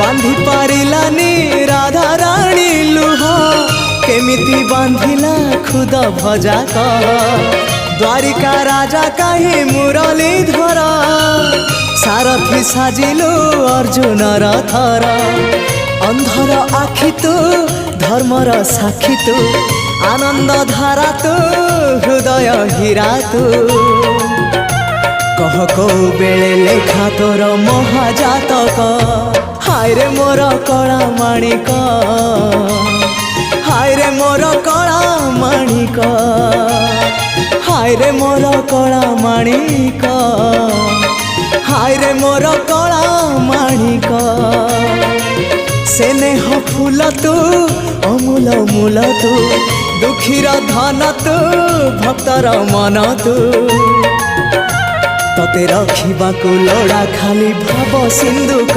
बांधी पारिलानी राधा रानी लुह केमिति बांधिला खुद भजा कह द्वारिका राजा कहीं मुरलीधर सारथी साजिलु अर्जुन रथर अंधर आखि तू धर्मर साक्षी तू आनंद धारा तू हृदय हीरा तू कह को बेले लेखा तोर महाजातक हाय रे मोर कला माणिक हाय रे मोर कला माणिक हाय रे मोर कला माणिक हाय रे मोर कला माणिक स्नेह फूल तू अमूल मूल तू दुखीर धन तू भक्तर मन तू तते रखिबाकू लोड़ा खाली भाव सिंधुक